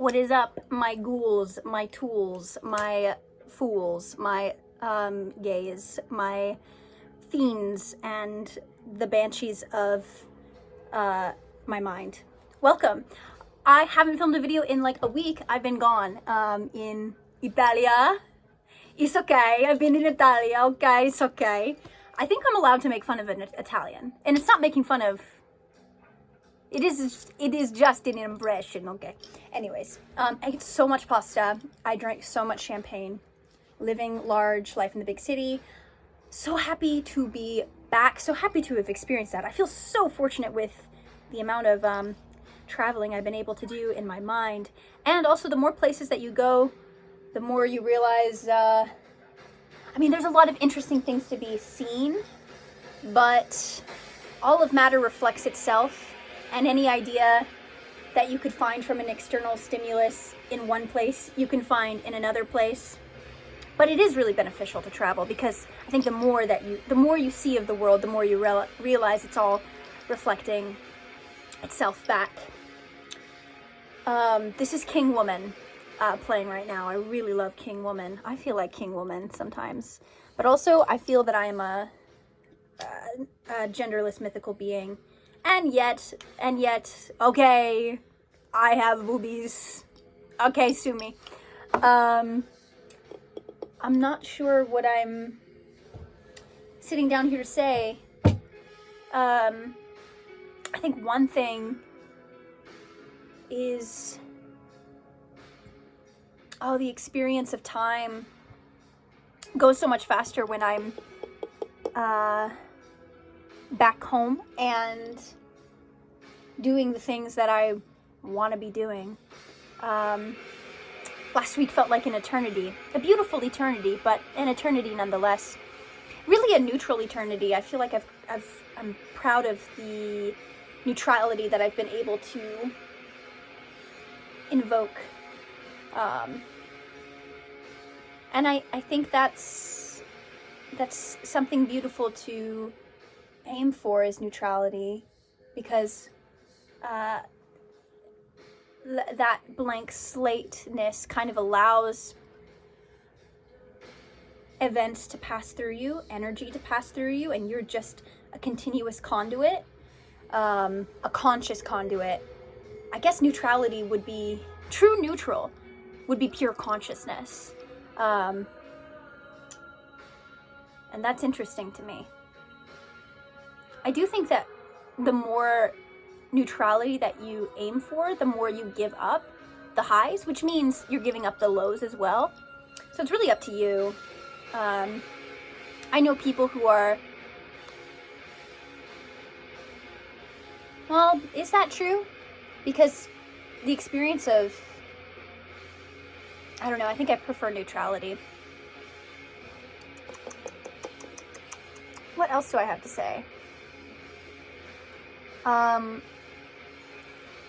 What is up, my ghouls, my tools, my fools, my gays, my fiends, and the banshees of my mind? Welcome. I haven't filmed a video in like a week. I've been gone in Italia. It's okay. I've been in Italia. Okay, it's okay. I think I'm allowed to make fun of an Italian, and it's not making fun of. It is just an impression, okay? Anyways, I ate so much pasta. I drank so much champagne. Living large, life in the big city. So happy to be back. So happy to have experienced that. I feel so fortunate with the amount of traveling I've been able to do in my mind. And also, the more places that you go, the more you realize, there's a lot of interesting things to be seen, but all of matter reflects itself. And any idea that you could find from an external stimulus in one place, you can find in another place. But it is really beneficial to travel, because I think the more you see of the world, the more you realize it's all reflecting itself back. This is King Woman playing right now. I really love King Woman. I feel like King Woman sometimes, but also I feel that I am a genderless mythical being. And yet, okay, I have boobies. Okay, sue me. I'm not sure what I'm sitting down here to say. I think one thing is, the experience of time goes so much faster when I'm, back home and doing the things that I want to be doing. Last week felt like an eternity, a beautiful eternity, but an eternity nonetheless. Really a neutral eternity. I feel like I'm proud of the neutrality that I've been able to invoke. And I think that's something beautiful to aim for, is neutrality, because that blank slateness kind of allows events to pass through you, energy to pass through you, and you're just a continuous conduit, a conscious conduit. I guess neutrality would be, true neutral would be pure consciousness. And that's interesting to me. I do think that the more neutrality that you aim for, the more you give up the highs, which means you're giving up the lows as well. So it's really up to you. I know people who are, well, is that true? Because the experience of, I don't know, I think I prefer neutrality. What else do I have to say?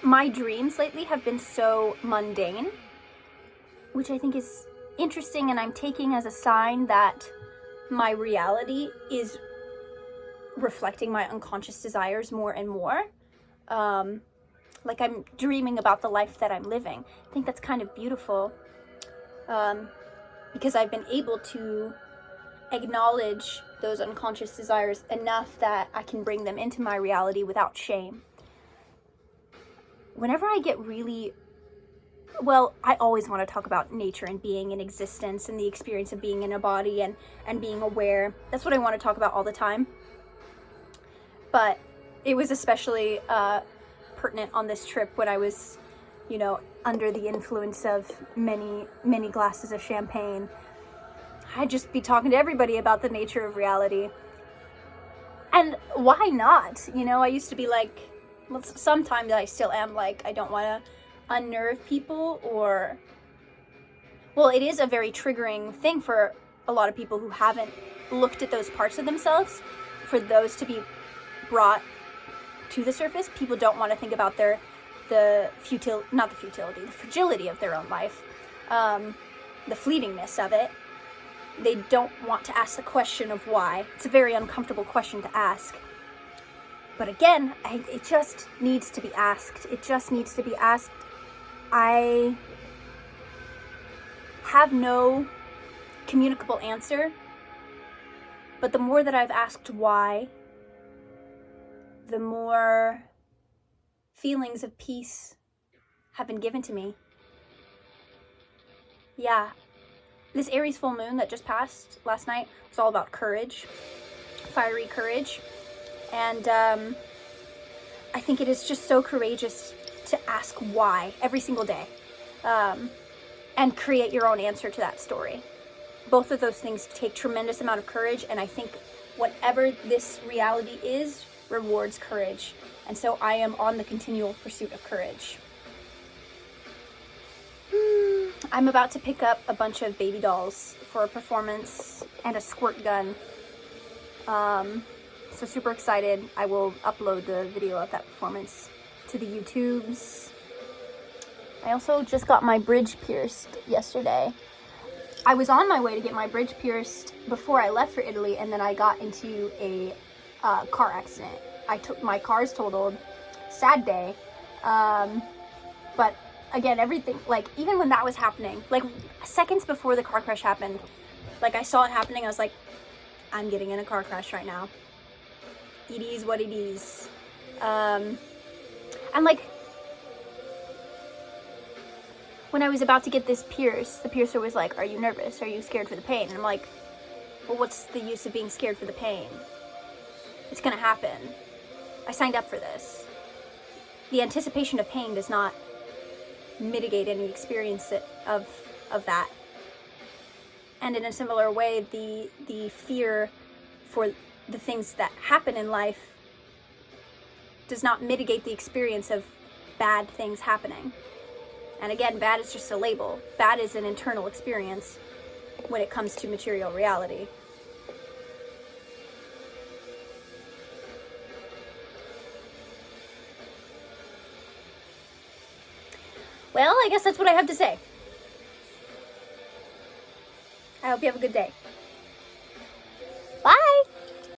My dreams lately have been so mundane, which I think is interesting, and I'm taking as a sign that my reality is reflecting my unconscious desires more and more. Like I'm dreaming about the life that I'm living. I think that's kind of beautiful, because I've been able to acknowledge those unconscious desires enough that I can bring them into my reality without shame. Whenever I get really, I always want to talk about nature and being in existence and the experience of being in a body and being aware. That's what I want to talk about all the time. But it was especially pertinent on this trip when I was, under the influence of many, many glasses of champagne. I'd just be talking to everybody about the nature of reality. And why not? I used to be like, sometimes I still am like, I don't want to unnerve people, or, it is a very triggering thing for a lot of people who haven't looked at those parts of themselves, for those to be brought to the surface. People don't want to think about the fragility of their own life, the fleetingness of it. They don't want to ask the question of why. It's a very uncomfortable question to ask. But again, it just needs to be asked. It just needs to be asked I have no communicable answer, but the more that I've asked why, the more feelings of peace have been given to me. Yeah, this Aries full moon that just passed last night was all about courage, fiery courage, and I think it is just so courageous to ask why every single day, and create your own answer to that story. Both of those things take tremendous amount of courage, and I think whatever this reality is rewards courage, and so I am on the continual pursuit of courage. I'm about to pick up a bunch of baby dolls for a performance and a squirt gun. So super excited. I will upload the video of that performance to the YouTubes. I also just got my bridge pierced yesterday. I was on my way to get my bridge pierced before I left for Italy, and then I got into a car accident. My car's totaled. Sad day. But again, everything, like, even when that was happening, like, seconds before the car crash happened, like, I saw it happening, I was like, I'm getting in a car crash right now. It is what it is. And, like, when I was about to get this pierced, the piercer was like, are you nervous? Are you scared for the pain? And I'm like, well, what's the use of being scared for the pain? It's gonna happen. I signed up for this. The anticipation of pain does not mitigate any experience of that. And in a similar way, the fear for the things that happen in life does not mitigate the experience of bad things happening. And again, bad is just a label. Bad is an internal experience when it comes to material reality. Well, I guess that's what I have to say. I hope you have a good day.